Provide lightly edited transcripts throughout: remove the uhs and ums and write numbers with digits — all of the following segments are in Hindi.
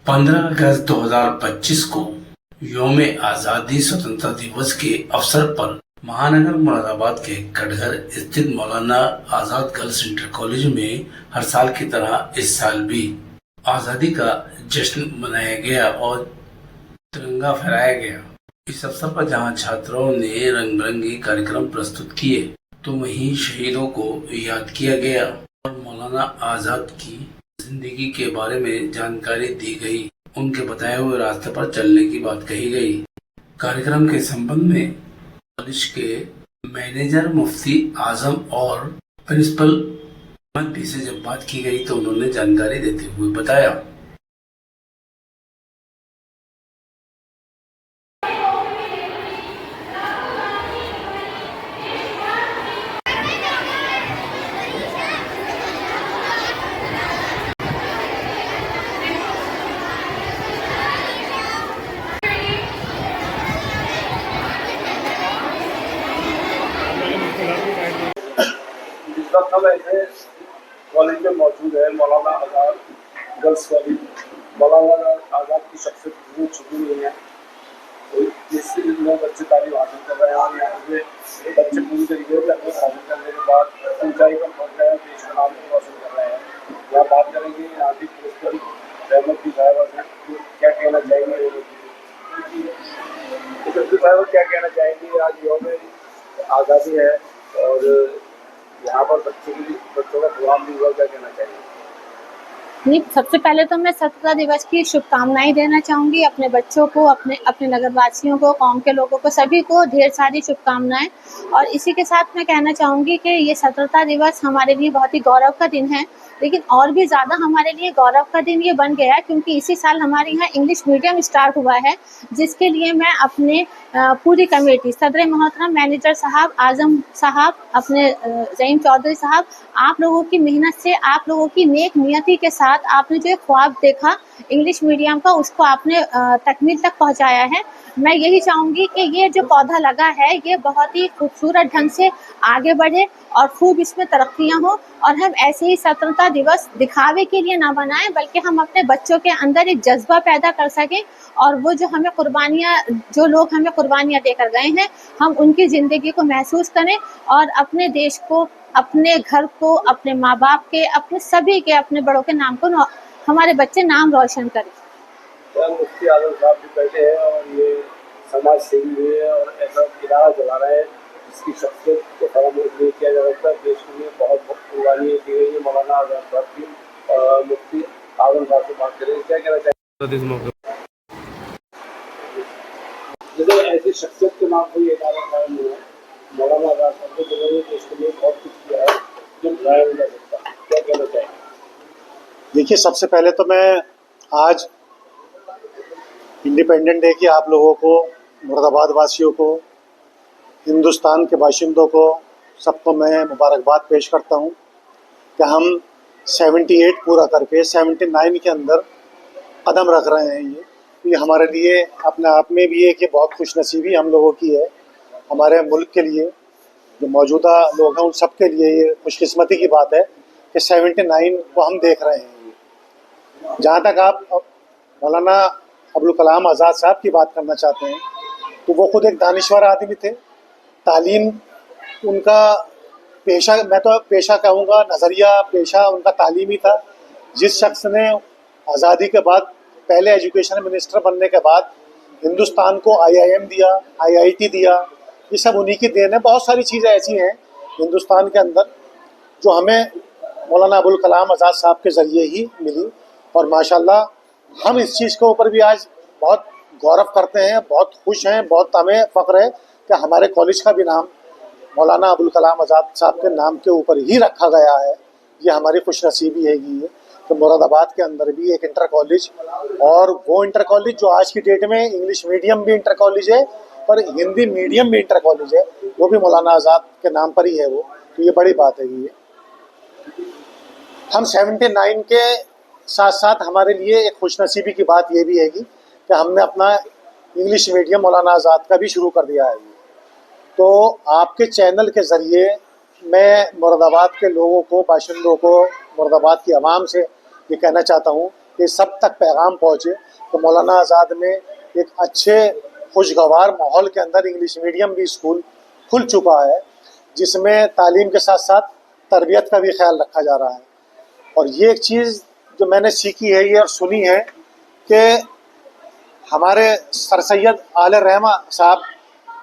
15 अगस्त 2025 को यौम आज़ादी स्वतंत्रता दिवस के अवसर पर महानगर मुरादाबाद के कटघर स्थित मौलाना आज़ाद गर्ल्स इंटर कॉलेज में हर साल की तरह इस साल भी आज़ादी का जश्न मनाया गया और तिरंगा फहराया गया। इस अवसर पर जहां छात्रों ने रंग बिरंगे कार्यक्रम प्रस्तुत किए तो वहीं शहीदों को याद किया गया और मौलाना आज़ाद की जिंदगी के बारे में जानकारी दी गई। उनके बताए हुए रास्ते पर चलने की बात कही गई। कार्यक्रम के संबंध में कॉलेज के मैनेजर मुफ्ती आजम और प्रिंसिपल मंत्री से जब बात की गई तो उन्होंने जानकारी देते हुए बताया। इस वक्त हम ऐसे कॉलेज में मौजूद है मौलाना आज़ाद गर्ल्स कॉलेज। मौलाना आज़ाद की शख्सियत इतनी छुपी नहीं है, जिससे लोग बच्चे तालीम हासिल कर रहे हैं और यहाँ पे बच्चे पूरी तरीके से अपने हासिल करने के बाद ऊंचाई पर पहुँच रहे हैं, देश का नाम भी रोशन कर रहे हैं। यहाँ बात करेंगे यहाँ की प्रिंसिपल रहमत की साहिबा से, क्या कहना चाहेंगे प्रिंसिपल साहिबा, क्या कहना चाहेंगे? आज यौम आज़ादी है और यहाँ पर बच्चों का प्रोग्राम भी हुआ, क्या कहना चाहिए? नहीं, सबसे पहले तो मैं स्वतंत्रता दिवस की शुभकामनाएं देना चाहूँगी अपने बच्चों को, अपने नगरवासियों को, कौम के लोगों को, सभी को ढेर सारी शुभकामनाएं। और इसी के साथ मैं कहना चाहूँगी कि ये स्वतंत्रता दिवस हमारे लिए बहुत ही गौरव का दिन है, लेकिन और भी ज़्यादा हमारे लिए गौरव का दिन ये बन गया क्योंकि इसी साल हमारे यहाँ इंग्लिश मीडियम स्टार्ट हुआ है, जिसके लिए मैं अपने पूरी कमेटी, सदर मोहतरम मैनेजर साहब, आजम साहब, अपने ज़हीम चौधरी साहब, आप लोगों की मेहनत से, आप लोगों की नेक नियति के साथ आपने जो ख्वाब देखा इंग्लिश मीडियम का, उसको आपने तकमील तक पहुंचाया है। मैं यही चाहूँगी कि ये जो पौधा लगा है ये बहुत ही खूबसूरत ढंग से आगे बढ़े और खूब इसमें तरक्कियाँ हो और हम ऐसे ही स्वतंत्रता दिवस दिखावे के लिए ना बनाएं, बल्कि हम अपने बच्चों के अंदर एक जज्बा पैदा कर सकें और वो जो हमें कुर्बानियाँ, जो लोग हमें कुर्बानियाँ देकर गए हैं, हम उनकी ज़िंदगी को महसूस करें और अपने देश को, अपने घर को, अपने माँ बाप के, अपने सभी के, अपने बड़ों के नाम को हमारे बच्चे नाम रोशन करें। मुफ्ती आजम साहब भी बैठे हैं और ये समाज सेवी हुए हैं और ऐसा इदारा चला रहे हैं जिसकी शख्सियत को फरामोश नहीं किया जा सकता। देश के लिए बहुत बहुत कुर्बानियाँ दी गई है। मौलाना आज़ाद साहब की मुफ्ती आजम साहब से बात करें, क्या कहना चाहिए? जैसे ऐसी शख्सियत के नाम कोई इदारा कायम हुआ है, मौलाना आज़ाद साहब ने जिन्होंने देश के लिए बहुत कुछ किया है जो भुलाया नहीं जा सकता, क्या कहना चाहिए? देखिए, सबसे पहले तो मैं आज इंडिपेंडेंट डे की आप लोगों को, मुरादाबाद वासियों को, हिंदुस्तान के बाशिंदों को, सबको मैं मुबारकबाद पेश करता हूं कि हम 78 पूरा करके 79 के अंदर कदम रख रहे हैं। ये हमारे लिए अपने आप में भी एक ये बहुत खुशनसीबी हम लोगों की है। हमारे मुल्क के लिए जो मौजूदा लोग हैं उन सब के लिए ये खुशकिस्मती की बात है कि 79 को हम देख रहे हैं। जहाँ तक आप मौलाना अबुल कलाम आज़ाद साहब की बात करना चाहते हैं तो वो खुद एक दानिश्वर आदमी थे। तालीम उनका पेशा, मैं तो पेशा कहूँगा, नज़रिया पेशा उनका तालीमी था। जिस शख्स ने आज़ादी के बाद पहले एजुकेशन मिनिस्टर बनने के बाद हिंदुस्तान को IIM दिया, IIT दिया, ये सब उन्हीं की देन है। बहुत सारी चीज़ें ऐसी हैं हिंदुस्तान के अंदर जो हमें मौलाना अबुल कलाम आज़ाद साहब के ज़रिए ही मिली और माशाल्लाह हम इस चीज़ के ऊपर भी आज बहुत गौरव करते हैं, बहुत खुश हैं, बहुत हमें फ़ख्र है कि हमारे कॉलेज का भी नाम मौलाना अबुल कलाम आज़ाद साहब के नाम के ऊपर ही रखा गया है। ये हमारी खुशनसीबी है कि तो मुरादाबाद के अंदर भी एक इंटर कॉलेज, और वो इंटर कॉलेज जो आज की डेट में इंग्लिश मीडियम भी इंटर कॉलेज है और हिंदी मीडियम भी इंटर कॉलेज है, वो भी मौलाना आज़ाद के नाम पर ही है वो। तो ये बड़ी बात है। ये हम 79 के साथ साथ हमारे लिए एक खुशनसीबी की बात ये भी है कि हमने अपना इंग्लिश मीडियम मौलाना आज़ाद का भी शुरू कर दिया है। तो आपके चैनल के ज़रिए मैं मुरादाबाद के लोगों को, बाशिंदों को, मुरादाबाद की आवाम से ये कहना चाहता हूँ कि सब तक पैगाम पहुँचे। तो मौलाना आज़ाद में एक अच्छे खुशगवार माहौल के अंदर इंग्लिश मीडियम भी स्कूल खुल चुका है, जिसमें तालीम के साथ साथ तरबियत का भी ख्याल रखा जा रहा है। और ये एक चीज़ जो मैंने सीखी है ये और सुनी है कि हमारे सर सैयद आले रहमा साहब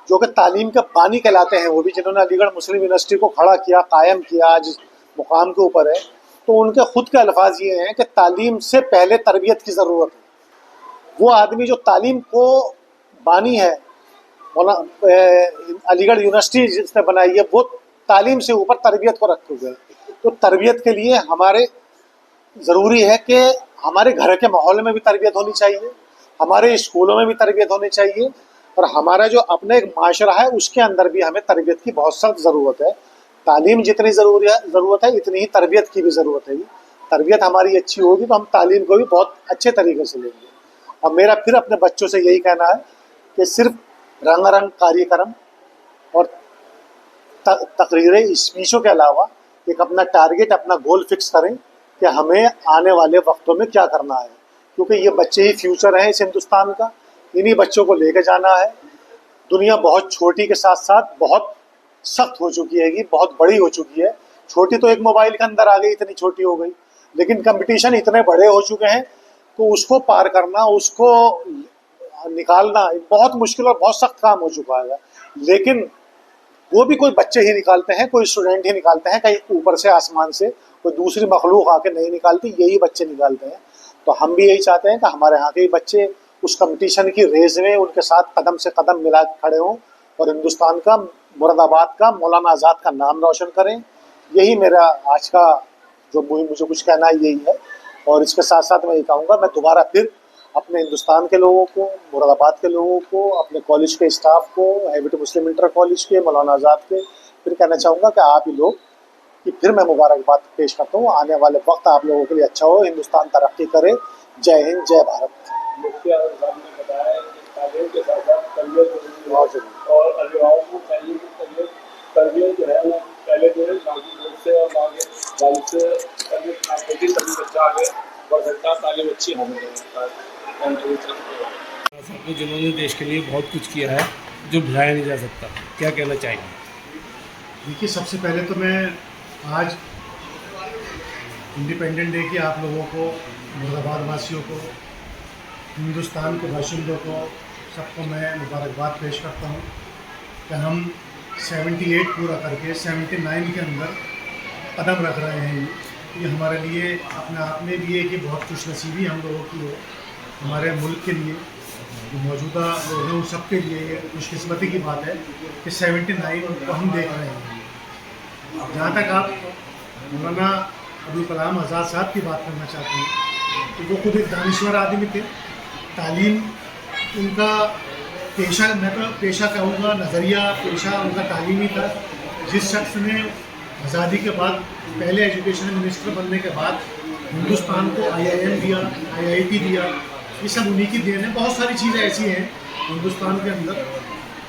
जो कि तालीम के बानी कहलाते हैं, वो भी जिन्होंने अलीगढ़ मुस्लिम यूनिवर्सिटी को खड़ा किया, कायम किया, आज इस मुकाम के ऊपर है, तो उनके खुद के अल्फाज ये हैं कि तालीम से पहले तरबियत की ज़रूरत है। वो आदमी जो तालीम को बानी है, अलीगढ़ यूनिवर्सिटी जिसने बनाई है, वो तालीम से ऊपर तरबियत को रखे हुए हैं। तो तरबियत के लिए हमारे ज़रूरी है कि हमारे घर के माहौल में भी तरबियत होनी चाहिए, हमारे स्कूलों में भी तरबियत होनी चाहिए, और हमारा जो अपना एक माशरा है उसके अंदर भी हमें तरबियत की बहुत सख्त ज़रूरत है। तालीम जितनी ज़रूरत है इतनी ही तरबियत की भी ज़रूरत है। तरबियत हमारी अच्छी होगी तो हम तालीम को भी बहुत अच्छे तरीके से लेंगे। और मेरा फिर अपने बच्चों से यही कहना है कि सिर्फ रंगारंग कार्यक्रम और तकरीरें, स्पीचों के अलावा एक अपना टारगेट, अपना गोल फिक्स करें कि हमें आने वाले वक्तों में क्या करना है, क्योंकि ये बच्चे ही फ्यूचर हैं इस हिंदुस्तान का। इन्हीं बच्चों को लेके जाना है। दुनिया बहुत छोटी के साथ साथ बहुत सख्त हो चुकी है, बहुत बड़ी हो चुकी है। छोटी तो एक मोबाइल के अंदर आ गई, इतनी छोटी हो गई, लेकिन कंपटीशन इतने बड़े हो चुके हैं तो उसको पार करना, उसको निकालना बहुत मुश्किल और बहुत सख्त काम हो चुका है। लेकिन वो भी कोई बच्चे ही निकालते हैं, कोई स्टूडेंट ही निकालते हैं, कहीं ऊपर से आसमान से कोई दूसरी मखलूक आके नहीं निकालती, यही बच्चे निकालते हैं। तो हम भी यही चाहते हैं कि हमारे यहाँ के बच्चे उस कंपटीशन की रेस में उनके साथ कदम से कदम मिला खड़े हों और हिंदुस्तान का, मुरादाबाद का, मौलाना आज़ाद का नाम रोशन करें। यही मेरा आज का जो मुझे कुछ कहना है यही है। और इसके साथ साथ मैं ये कहूँगा, मैं दोबारा फिर अपने हिंदुस्तान के लोगों को, मुरादाबाद के लोगों को, अपने कॉलेज के स्टाफ को, हैबिट मुस्लिम इंटर कॉलेज के, मौलाना आज़ाद के फिर कहना चाहूँगा कि आप ही लोग कि फिर मैं मुबारकबाद पेश करता हूँ। आने वाले वक्त आप लोगों के लिए अच्छा हो, हिंदुस्तान तरक्की करे। जय हिंद, जय भारत। मुफ्ती आज़म साहब ने बताया कि तालीम के साथ साथ तरबियत जरूरी है और अभिभावकों को चाहिए कि तरबियत जो है वो पहले जो है माँ की गोद से और माँ के वालिद से तरबियत हासिल की, तभी बच्चा आगे बढ़ सकता है, तालीम अच्छी होनी चाहिए। जिन्होंने देश के लिए बहुत कुछ किया है जो भुलाया नहीं जा सकता, क्या कहना चाहेंगे? देखिए, सबसे पहले तो मैं आज इंडिपेंडेंट डे की आप लोगों को, मुरादाबाद वासियों को, हिंदुस्तान के बाशिंदों को, सबको मैं मुबारकबाद पेश करता हूँ कि हम 78 पूरा करके 79 के अंदर कदम रख रहे हैं। ये हमारे लिए अपने आप में भी है कि बहुत खुशनसीबी हम लोगों की है। हमारे मुल्क के लिए, जो मौजूदा लोग हैं उन सब के लिए ये खुशकिस्मती की बात है कि 79 को हम देख रहे हैं। जहाँ तक आप मौलाना अबुल कलाम आज़ाद साहब की बात करना चाहते हैं तो वो खुद एक दानिश्वर आदमी थे। तालीम उनका पेशा, मैं तो पेशा कहूँगा, नज़रिया पेशा उनका तालीमी था। जिस शख्स ने आज़ादी के बाद पहले एजुकेशन मिनिस्टर बनने के बाद हिंदुस्तान को IIM दिया, IIT दिया, ये सब उन्हीं की देन है। बहुत सारी चीज़ें ऐसी हैं हिंदुस्तान के अंदर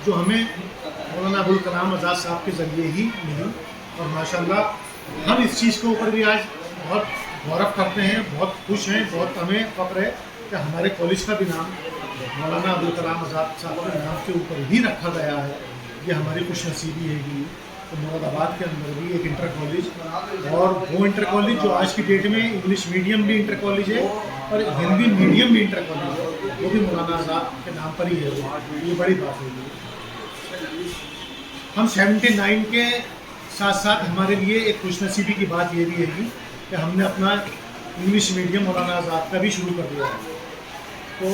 जो हमें मौलाना अबुल कलाम आज़ाद साहब के ज़रिए ही मिली। और माशाल्लाह हम इस चीज़ के ऊपर भी आज बहुत गौरव करते हैं, बहुत खुश हैं, बहुत हमें फ़ख्र है कि हमारे कॉलेज का भी नाम मौलाना अबुल कलाम आज़ाद साहब के नाम के ऊपर ही रखा गया है। ये हमारी खुशनसीबी है कि तो मुरादाबाद के अंदर भी एक इंटर कॉलेज, और वो इंटर कॉलेज जो आज की डेट में इंग्लिश मीडियम भी इंटर कॉलेज है और हिंदी मीडियम भी इंटर कॉलेज है, वो भी मौलाना आज़ाद के नाम पर ही है। ये बड़ी बात है। हम 79 के साथ साथ हमारे लिए एक खुशनसीबी की बात ये भी है कि हमने अपना इंग्लिश मीडियम मौलाना आज़ाद का भी शुरू कर दिया है। तो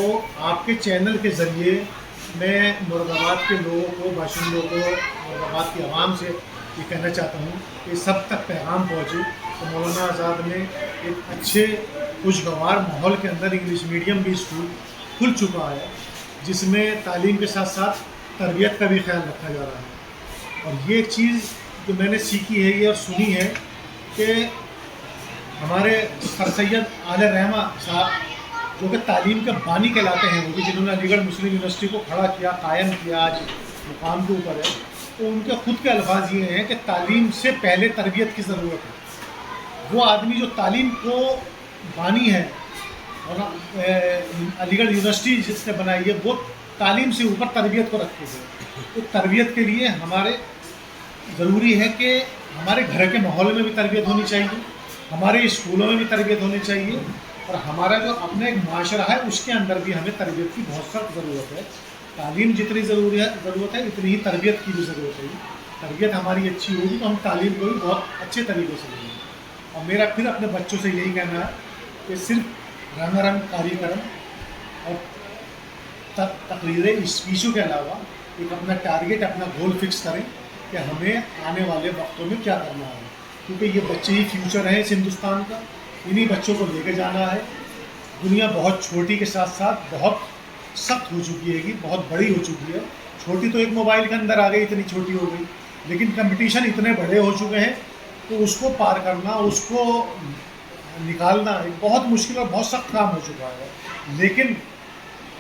आपके चैनल के ज़रिए मैं मुरादाबाद के लोगों को, बाशिंदों को, मुरादाबाद की आवाम से ये कहना चाहता हूँ कि सब तक पैगाम पहुँचे। तो मौलाना आज़ाद में एक अच्छे खुशगवार माहौल के अंदर इंग्लिश मीडियम भी स्कूल खुल चुका है, जिसमें तालीम के साथ साथ तरबियत का भी ख्याल रखा जा रहा है। और ये एक चीज़ जो मैंने सीखी है ये और सुनी है कि हमारे सर सैयद आले रहमा साहब जो कि तालीम के बानी कहलाते हैं, वो भी जिन्होंने अलीगढ़ मुस्लिम यूनिवर्सिटी को खड़ा किया, कायम किया, आज मुकाम के ऊपर है, तो उनके खुद के अल्फाज ये हैं कि तालीम से पहले तरबियत की ज़रूरत है। वो आदमी जो तालीम को बानी है, और अलीगढ़ यूनिवर्सिटी जिसने बनाई है वो तालीम से ऊपर तरबियत को रखती है। तो तरबियत के लिए हमारे ज़रूरी है कि हमारे घर के माहौल में भी तरबियत होनी चाहिए, हमारे स्कूलों में भी तरबियत होनी चाहिए, और हमारा जो अपने एक माशरा है उसके अंदर भी हमें तरबियत की बहुत सख्त ज़रूरत है। तालीम जितनी ज़रूरत है उतनी ही तरबियत की भी ज़रूरत है। तरबियत हमारी अच्छी होगी तो हम तालीम को भी बहुत अच्छे तरीके से लेंगे। और मेरा फिर अपने बच्चों से यही कहना है कि सिर्फ रंगारंग कार्यक्रम और तकरीरें स्पीचों के अलावा एक अपना टारगेट, अपना गोल फिक्स करें कि हमें आने वाले वक्तों में क्या करना है, क्योंकि ये बच्चे ही फ्यूचर है इस हिंदुस्तान का। इन्हीं बच्चों को लेके जाना है। दुनिया बहुत छोटी के साथ साथ बहुत सख्त हो चुकी है, बहुत बड़ी हो चुकी है। छोटी तो एक मोबाइल के अंदर आ गई, इतनी छोटी हो गई, लेकिन कंपटीशन इतने बड़े हो चुके हैं तो उसको पार करना, उसको निकालना एक बहुत मुश्किल और बहुत सख्त काम हो चुका है। लेकिन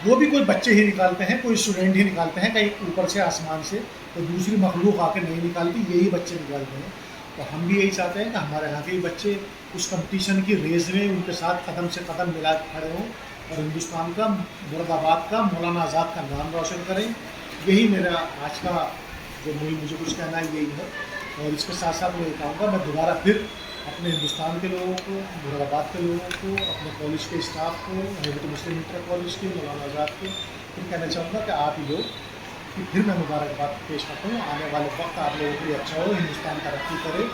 वो भी कोई बच्चे ही निकालते हैं, कोई स्टूडेंट ही निकालते हैं, कहीं ऊपर से आसमान से तो दूसरी मखलूक आके नहीं निकालती, यही बच्चे निकालते हैं। तो हम भी यही चाहते हैं कि हमारे यहाँ के बच्चे उस कंपटीशन की रेस में उनके साथ कदम से कदम मिला खड़े हों और हिंदुस्तान का, मुरादाबाद का, मौलाना आज़ाद का नाम रोशन करें। यही मेरा आज का जो मुझे कुछ कहना है यही है। और इसके साथ साथ मैं ये कहूँगा, मैं दोबारा फिर अपने हिंदुस्तान के लोगों को, मुरादाबाद के लोगों को, अपने कॉलेज के स्टाफ को, हेरिटेज मुस्लिम इंटर कॉलेज के, मौलाना आज़ाद के फिर कहना चाहूँगा कि आप ही लोग कि फिर मैं मुबारकबाद पेश करता हूँ। आने वाले वक्त आप लोगों के लिए अच्छा हो, हिंदुस्तान तरक्की करे।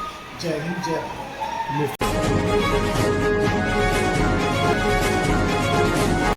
जय हिंद, जय भारत।